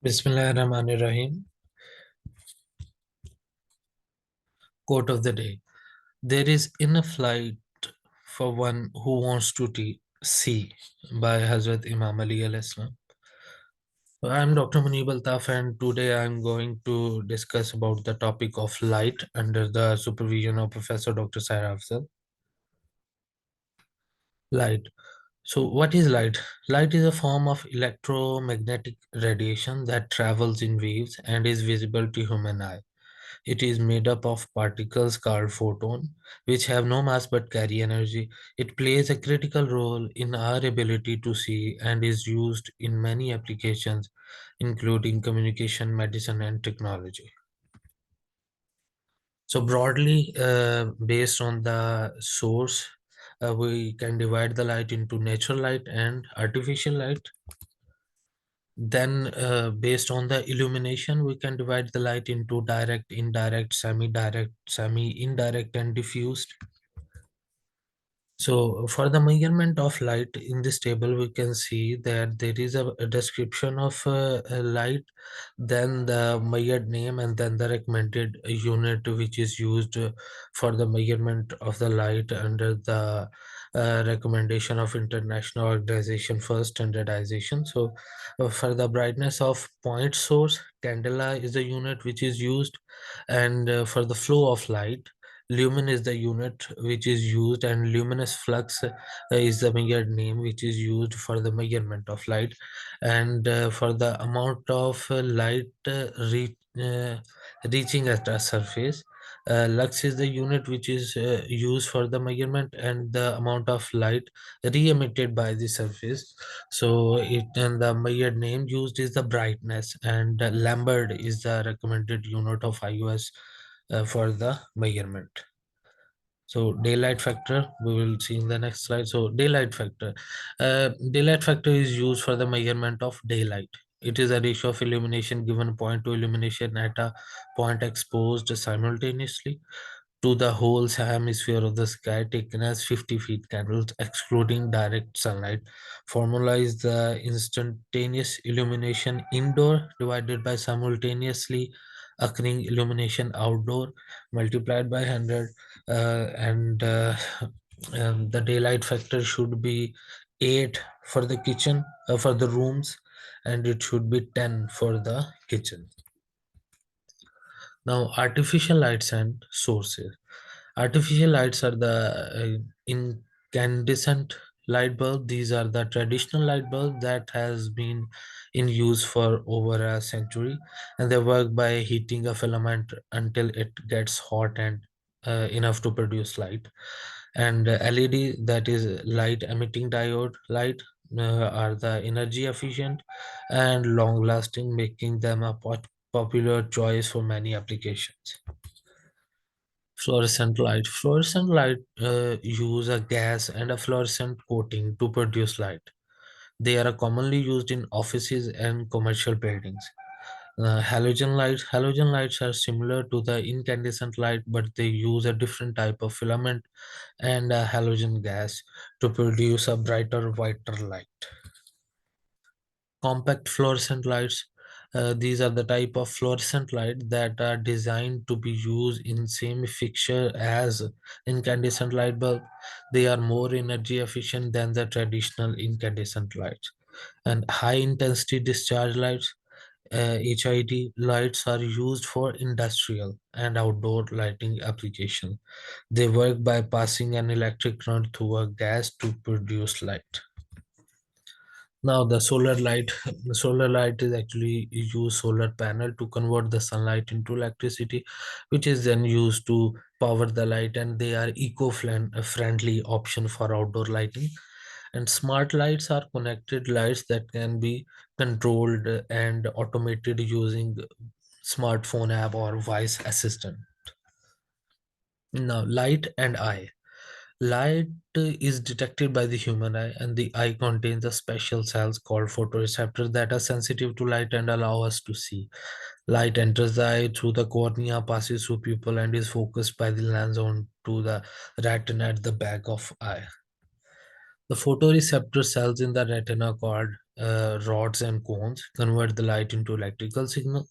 Bismillahirrahmanirrahim. Quote of the day. There is enough light for one who wants to see, by Hazrat Imam Ali alayhi salam. I'm Dr. Muneeb Altaf, and today I'm going to discuss about the topic of light under the supervision of Professor Dr. Saira Afzal. Light. So what is light? Light is a form of electromagnetic radiation that travels in waves and is visible to human eye. It is made up of particles called photon, which have no mass but carry energy. It plays a critical role in our ability to see and is used in many applications, including communication, medicine, and technology. So broadly, based on the source, we can divide the light into natural light and artificial light. Then, based on the illumination, we can divide the light into direct, indirect, semi-direct, semi-indirect, and diffused. So for the measurement of light in this table, we can see that there is a description of a light, then the measured name, and then the recommended unit which is used for the measurement of the light under the recommendation of International Organization for Standardization. So for the brightness of point source, candela is the unit which is used, and for the flow of light, lumen is the unit which is used, and luminous flux is the measured name which is used for the measurement of light. And for the amount of light reaching at a surface, lux is the unit which is used for the measurement, and the amount of light re-emitted by the surface. So it, and the measured name used is the brightness, and Lambert is the recommended unit of IUS for the measurement. So daylight factor, we will see in the next slide. So daylight factor is used for the measurement of daylight. It is a ratio of illumination given point to illumination at a point exposed simultaneously to the whole hemisphere of the sky, taken as 50 feet candles excluding direct sunlight. Formula is the instantaneous illumination indoor divided by simultaneously occurring illumination outdoor multiplied by 100, and the daylight factor should be 8 for the kitchen, for the rooms, and it should be 10 for the kitchen. Now, artificial lights and sources. Artificial lights are the incandescent light bulb. These are the traditional light bulb that has been in use for over a century, and they work by heating a filament until it gets hot and enough to produce light. And LED, that is light emitting diode light, are the energy efficient and long lasting, making them a popular choice for many applications. Fluorescent light. Fluorescent light use a gas and a fluorescent coating to produce light. They are commonly used in offices and commercial buildings. Halogen lights. Halogen lights are similar to the incandescent light, but they use a different type of filament and a halogen gas to produce a brighter, whiter light. Compact fluorescent lights. These are the type of fluorescent light that are designed to be used in same fixture as incandescent light bulb. They are more energy efficient than the traditional incandescent lights. And high intensity discharge lights, HID lights, are used for industrial and outdoor lighting application. They work by passing an electric current through a gas to produce light. Now the solar light is actually use solar panel to convert the sunlight into electricity, which is then used to power the light, and they are eco-friendly option for outdoor lighting. And smart lights are connected lights that can be controlled and automated using smartphone app or voice assistant. Now light and eye. Light is detected by the human eye, and the eye contains a special cells called photoreceptors that are sensitive to light and allow us to see. Light enters the eye through the cornea, passes through pupil, and is focused by the lens onto the retina at the back of eye. The photoreceptor cells in the retina called rods and cones convert the light into electrical signal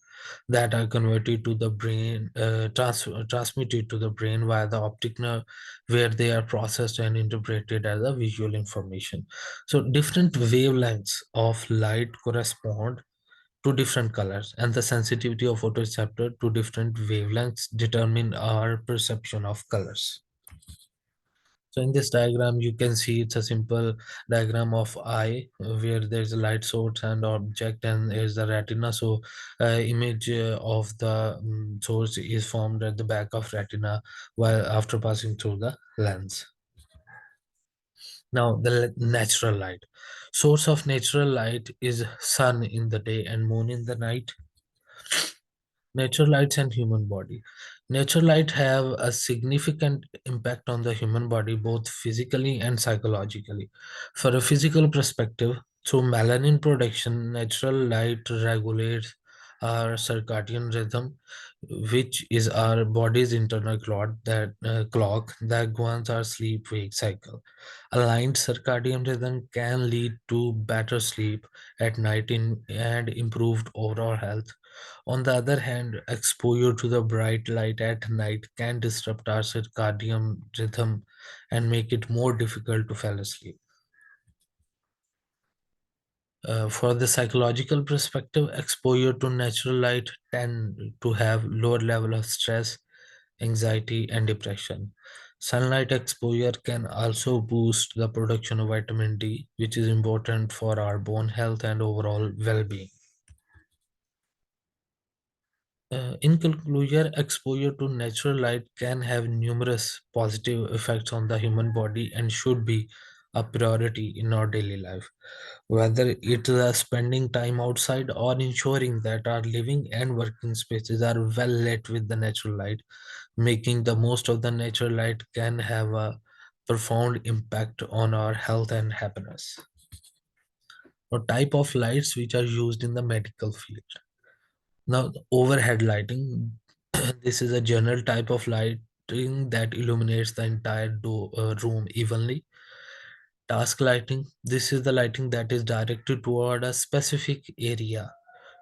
that are converted to the brain, transmitted to the brain via the optic nerve, where they are processed and interpreted as a visual information. So different wavelengths of light correspond to different colors, and the sensitivity of photoreceptor to different wavelengths determine our perception of colors. So in this diagram, you can see it's a simple diagram of eye, where there's a light source and object, and there's the retina. So image of the source is formed at the back of retina while after passing through the lens. Now the natural light. Source of natural light is sun in the day and moon in the night. Natural lights and human body. Natural light have a significant impact on the human body, both physically and psychologically. For a physical perspective, through melanin production, natural light regulates our circadian rhythm, which is our body's internal clock that governs our sleep-wake cycle. Aligned circadian rhythm can lead to better sleep at night and improved overall health. On the other hand, exposure to the bright light at night can disrupt our circadian rhythm and make it more difficult to fall asleep. For the psychological perspective, exposure to natural light tend to have lower level of stress, anxiety, and depression. Sunlight exposure can also boost the production of vitamin D, which is important for our bone health and overall well-being. In conclusion, exposure to natural light can have numerous positive effects on the human body and should be a priority in our daily life. Whether it is spending time outside or ensuring that our living and working spaces are well lit with the natural light, making the most of the natural light can have a profound impact on our health and happiness. Now, type of lights which are used in the medical field. Now, overhead lighting, this is a general type of lighting that illuminates the entire room evenly. Task lighting, this is the lighting that is directed toward a specific area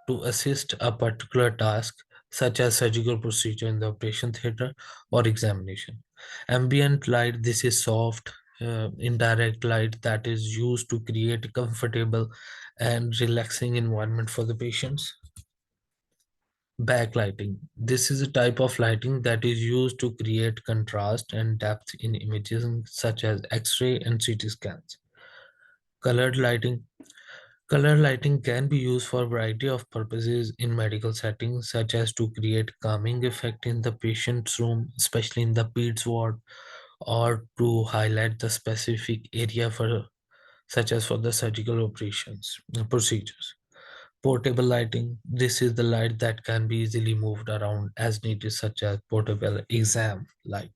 to assist a particular task, such as surgical procedure in the operation theater or examination. Ambient light, this is soft, indirect light that is used to create a comfortable and relaxing environment for the patients. Backlighting. This is a type of lighting that is used to create contrast and depth in images such as X-ray and CT scans. Colored lighting. Color lighting can be used for a variety of purposes in medical settings, such as to create calming effect in the patient's room, especially in the peds ward, or to highlight the specific area for, such as for the surgical operations procedures. Portable lighting. This is the light that can be easily moved around as needed, such as portable exam light.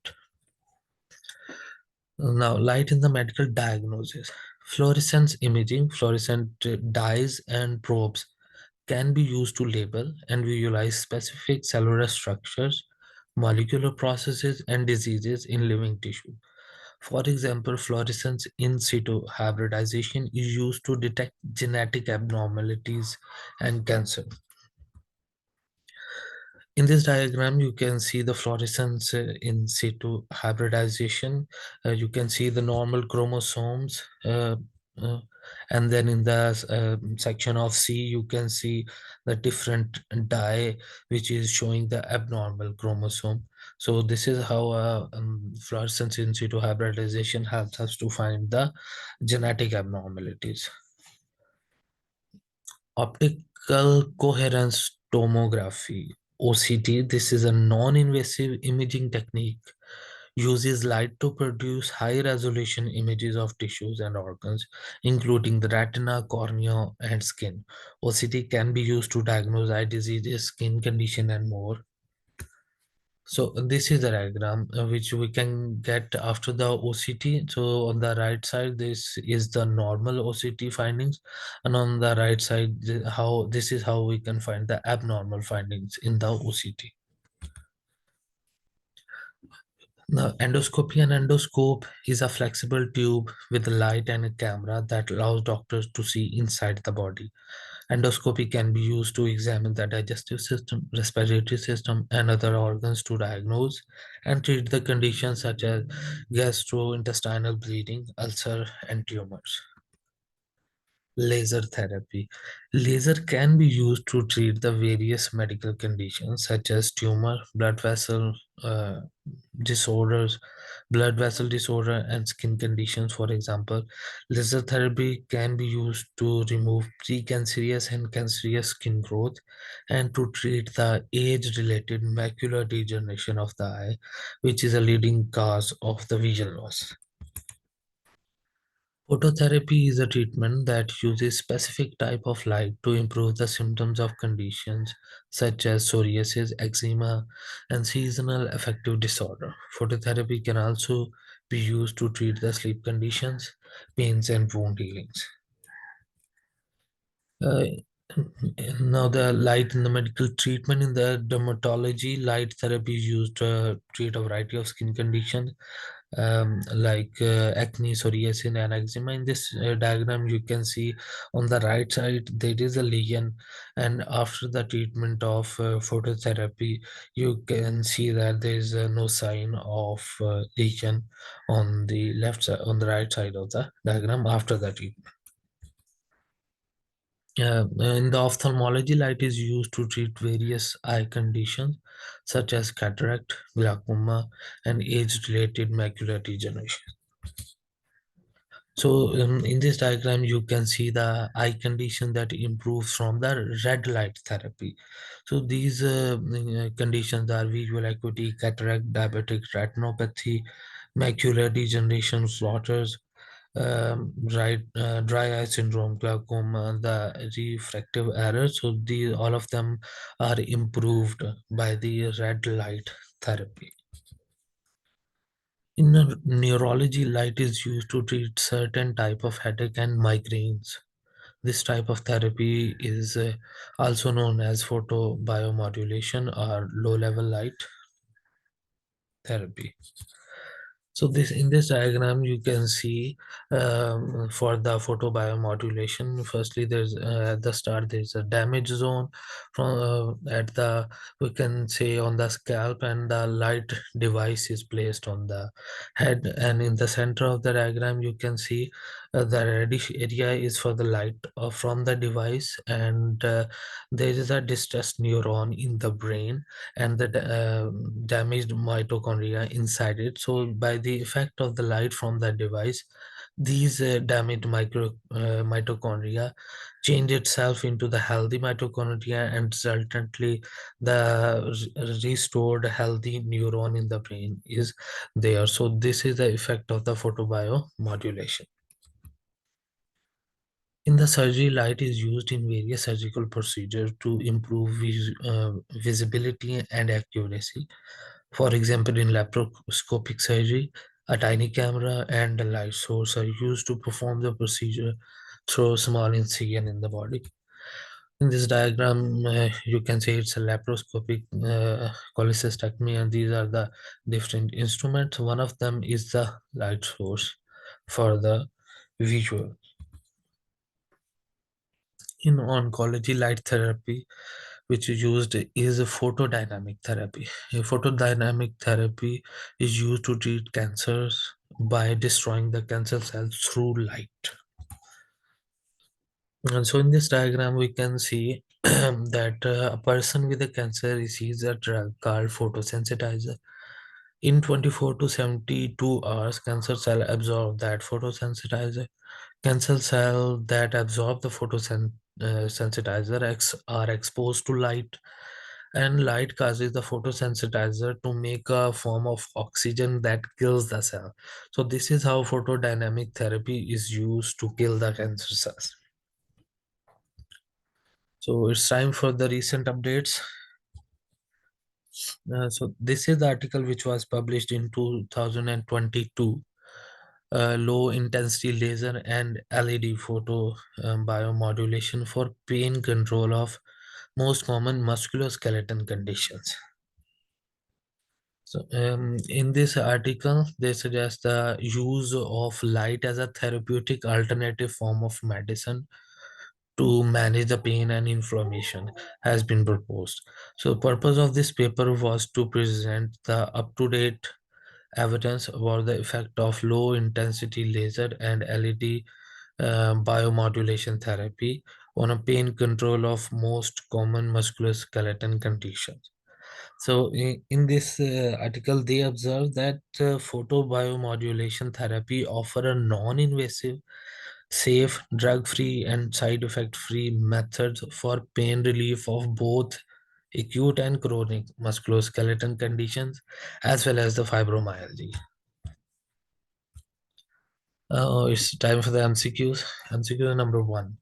Now, light in the medical diagnosis. Fluorescence imaging, fluorescent dyes and probes can be used to label and visualize specific cellular structures, molecular processes, and diseases in living tissue. For example, fluorescence in situ hybridization is used to detect genetic abnormalities and cancer. In this diagram, you can see the fluorescence in situ hybridization. You can see the normal chromosomes. Uh, and then in the section of C, you can see the different dye, which is showing the abnormal chromosome. So this is how fluorescence in situ hybridization helps us to find the genetic abnormalities. Optical coherence tomography, OCT, this is a non-invasive imaging technique, uses light to produce high-resolution images of tissues and organs, including the retina, cornea, and skin. OCT can be used to diagnose eye diseases, skin condition, and more. So this is the diagram which we can get after the OCT. So on the right side, this is the normal OCT findings, and on the right side, how this is how we can find the abnormal findings in the OCT. Now, endoscopy and endoscope is a flexible tube with a light and a camera that allows doctors to see inside the body. Endoscopy can be used to examine the digestive system, respiratory system, and other organs to diagnose and treat the conditions such as gastrointestinal bleeding, ulcer, and tumors. Laser therapy. Laser can be used to treat the various medical conditions such as tumor, uh, disorders, blood vessel disorder, and skin conditions. For example, laser therapy can be used to remove precancerous and cancerous skin growth and to treat the age-related macular degeneration of the eye, which is a leading cause of the vision loss. Phototherapy is a treatment that uses specific type of light to improve the symptoms of conditions such as psoriasis, eczema, and seasonal affective disorder. Phototherapy can also be used to treat the sleep conditions, pains, and wound healings. Uh, Now, the light in the medical treatment in the dermatology, light therapy is used to treat a variety of skin conditions like acne, psoriasis, and eczema. In this diagram, you can see on the right side there is a lesion, and after the treatment of phototherapy, you can see that there is no sign of lesion on the left side, on the right side of the diagram after the treatment. In the ophthalmology, light is used to treat various eye conditions such as cataract, glaucoma, and age-related macular degeneration. So, in this diagram, you can see the eye condition that improves from the red light therapy. So, these conditions are visual acuity, cataract, diabetic retinopathy, macular degeneration, floaters, dry eye syndrome, glaucoma, the refractive error. So these all of them are improved by the red light therapy. In neurology, light is used to treat certain type of headache and migraines. This type of therapy is also known as photobiomodulation or low-level light therapy. So this in this diagram you can see for the photobiomodulation. Firstly, there's at the start there's a damage zone from at the we can say on the scalp, and the light device is placed on the head. And in the center of the diagram, you can see the reddish area is for the light from the device, and there is a distressed neuron in the brain and the damaged mitochondria inside it. So, by the effect of the light from the device, these damaged mitochondria change itself into the healthy mitochondria, and resultantly, the restored healthy neuron in the brain is there. So, this is the effect of the photobiomodulation. In the surgery, light is used in various surgical procedures to improve visibility and accuracy. For example, in laparoscopic surgery, a tiny camera and a light source are used to perform the procedure through a small incision in the body. In this diagram, you can say it's a laparoscopic cholecystectomy, and these are the different instruments. One of them is the light source for the visual. In oncology, light therapy, which is used, is a photodynamic therapy. A photodynamic therapy is used to treat cancers by destroying the cancer cells through light. And so in this diagram, we can see that a person with a cancer receives a drug called photosensitizer. In 24 to 72 hours, cancer cell absorb that photosensitizer. Cancer cells that absorb the photosensitizer are exposed to light, and light causes the photosensitizer to make a form of oxygen that kills the cell. So this is how photodynamic therapy is used to kill the cancer cells. So it's time for the recent updates. So this is the article which was published in 2022. Low intensity laser and LED photo biomodulation for pain control of most common musculoskeletal conditions. So, in this article, they suggest the use of light as a therapeutic alternative form of medicine to manage the pain and inflammation has been proposed. So, purpose of this paper was to present the up-to-date evidence about the effect of low intensity laser and LED biomodulation therapy on a pain control of most common musculoskeletal conditions. So, in this article, they observe that photobiomodulation therapy offer a non-invasive, safe, drug-free, and side-effect-free methods for pain relief of both acute and chronic musculoskeletal conditions, as well as the fibromyalgia. It's time for the MCQs. MCQ number one.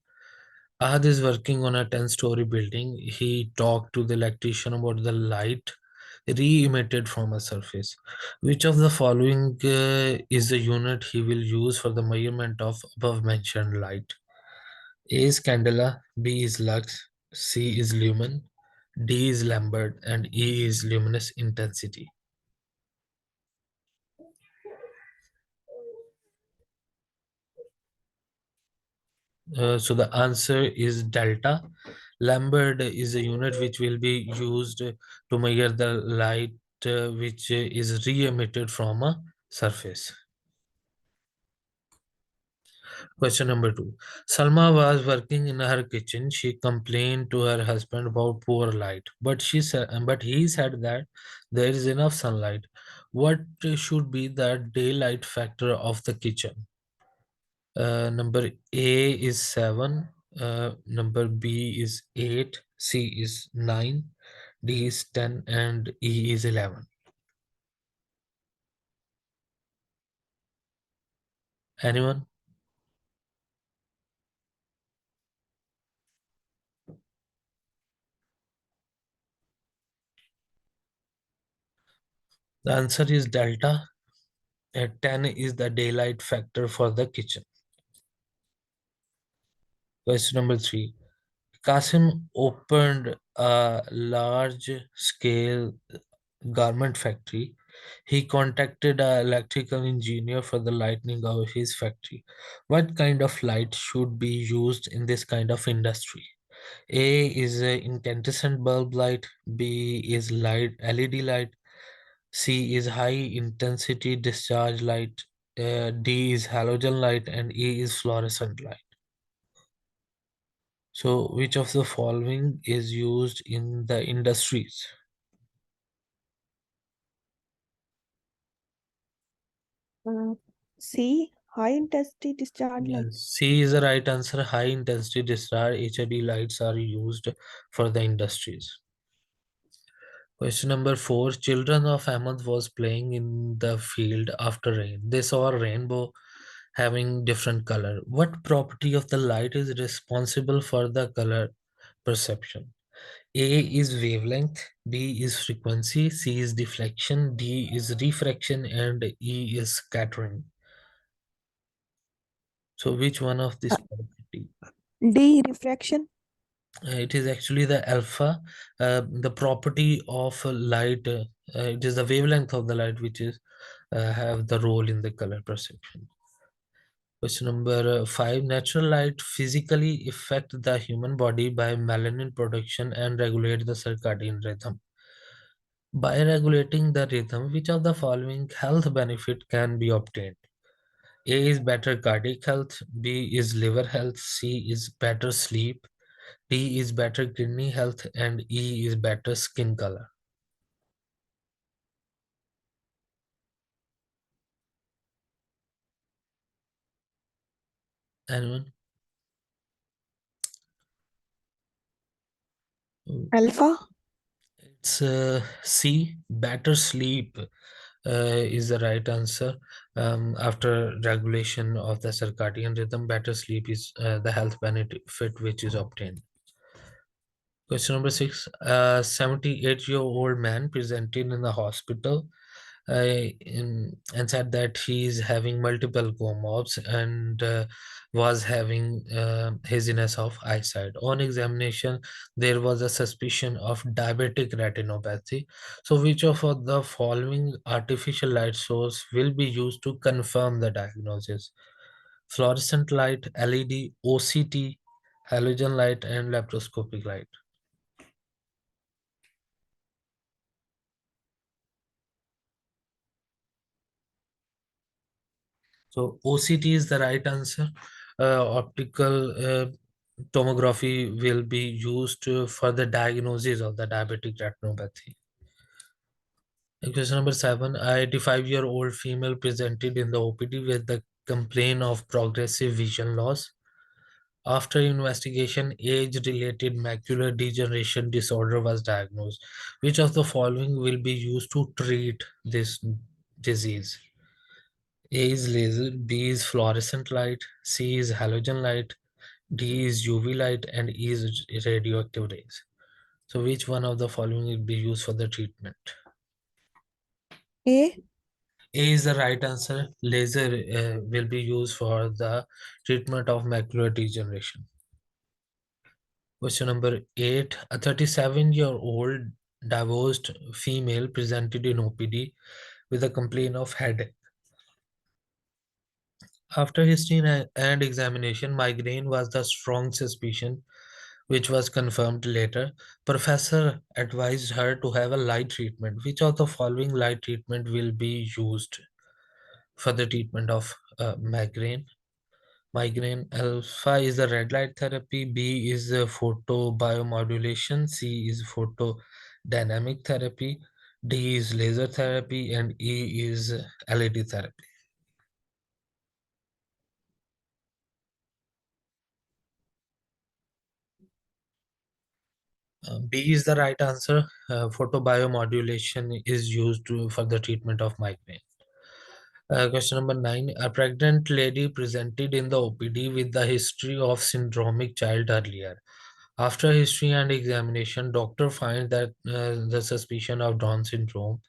Ahad is working on a 10-story building. He talked to the electrician about the light re-emitted from a surface. Which of the following is the unit he will use for the measurement of above mentioned light? A is candela, B is lux, C is lumen, D is Lambert, and E is luminous intensity. So the answer is delta. Lambert is a unit which will be used to measure the light which is re-emitted from a surface. Question number two. Salma was working in her kitchen. She complained to her husband about poor light, but he said that there is enough sunlight. What should be the daylight factor of the kitchen? Number A is 7, number B is 8, C is 9, D is 10, and E is 11. Anyone? The answer is delta. 10 is the daylight factor for the kitchen. Question number 3. Qasim opened a large scale garment factory. He contacted an electrical engineer for the lighting of his factory. What kind of light should be used in this kind of industry? A is a incandescent bulb light, B is light LED light, C is high intensity discharge light, D is halogen light, and E is fluorescent light. So, which of the following is used in the industries? Uh, C. High intensity discharge light. Yes, C is the right answer. High intensity discharge HID lights are used for the industries. Question number 4. Children of Ahmed was playing in the field after rain. They saw a rainbow having different color. What property of the light is responsible for the color perception? A is wavelength, B is frequency, C is deflection, D is refraction, and E is scattering. So which one of this Uh, property? D. Refraction. It is actually the alpha, the property of light. It is the wavelength of the light which is have the role in the color perception. Question number 5. Natural light physically affect the human body by melanin production and regulate the circadian rhythm. By regulating the rhythm, which of the following health benefit can be obtained? A is better cardiac health, B is liver health, C is better sleep, D is better kidney health, and E is better skin color. Anyone? Alpha. It's C, better sleep is the right answer. After regulation of the circadian rhythm, better sleep is the health benefit which is obtained. Question number 6. A 78-year-old man presented in the hospital and said that he is having multiple comobs and was having haziness of eyesight. On examination, there was a suspicion of diabetic retinopathy. So, which of the following artificial light source will be used to confirm the diagnosis? Fluorescent light, LED, OCT, halogen light, and laparoscopic light. So OCT is the right answer. Optical tomography will be used for the diagnosis of the diabetic retinopathy. Question number 7. A 85-year-old female presented in the OPD with the complaint of progressive vision loss. After investigation, age-related macular degeneration disorder was diagnosed. Which of the following will be used to treat this disease? A is laser, B is fluorescent light, C is halogen light, D is UV light, and E is radioactive rays. So which one of the following will be used for the treatment? A. A is the right answer. Laser will be used for the treatment of macular degeneration. Question number 8. A 37-year-old divorced female presented in OPD with a complaint of headache. After history and examination, migraine was the strong suspicion, which was confirmed later. Professor advised her to have a light treatment. Which of the following light treatment will be used for the treatment of migraine? Migraine alpha is the red light therapy, B is photobiomodulation, C is photodynamic therapy, D is laser therapy, and E is LED therapy. B is the right answer. Photobiomodulation is used for the treatment of migraine. Question number 9. A pregnant lady presented in the OPD with the history of syndromic child earlier. After history and examination, doctor finds that the suspicion of Down syndrome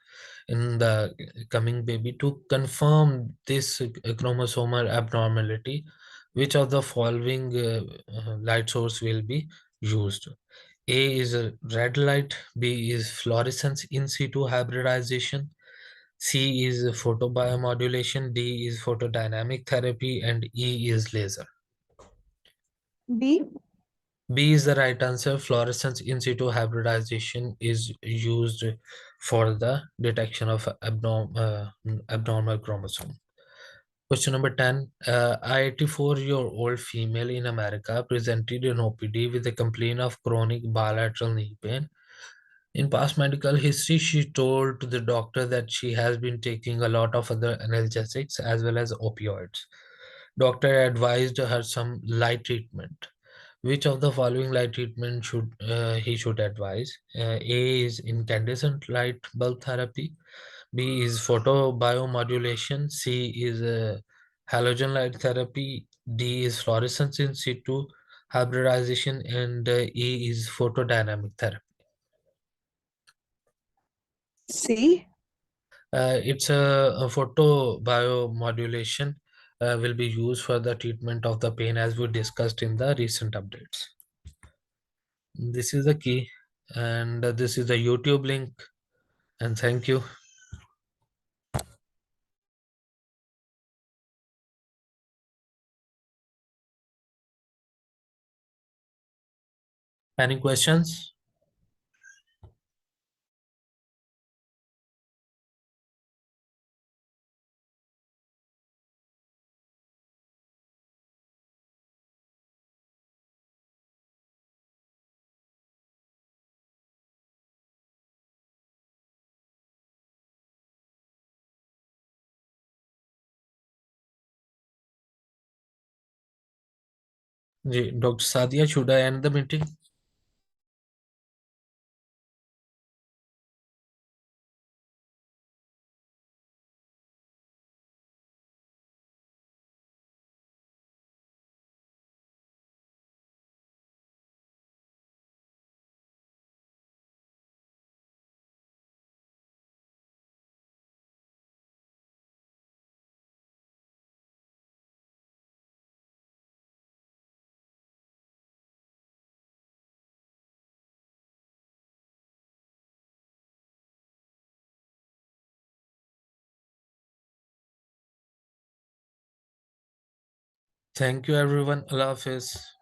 in the coming baby. To confirm this chromosomal abnormality, which of the following light source will be used? A is a red light, B is fluorescence in situ hybridization, C is photobiomodulation, D is photodynamic therapy, and E is laser. B. B is the right answer. Fluorescence in situ hybridization is used for the detection of abnormal chromosome. Question number 10. A 84-year-old female in America presented in OPD with a complaint of chronic bilateral knee pain. In past medical history, she told to the doctor that she has been taking a lot of other analgesics as well as opioids. Doctor advised her some light treatment. Which of the following light treatment should he should advise? A is incandescent light bulb therapy. B is photobiomodulation. C is halogen light therapy. D is fluorescence in situ hybridization, and E is photodynamic therapy. C. It's a photobiomodulation will be used for the treatment of the pain as we discussed in the recent updates. This is the key, and this is the YouTube link, and thank you. Any questions? Dr. Sadia, should I end the meeting? Thank you everyone. Allah Hafiz.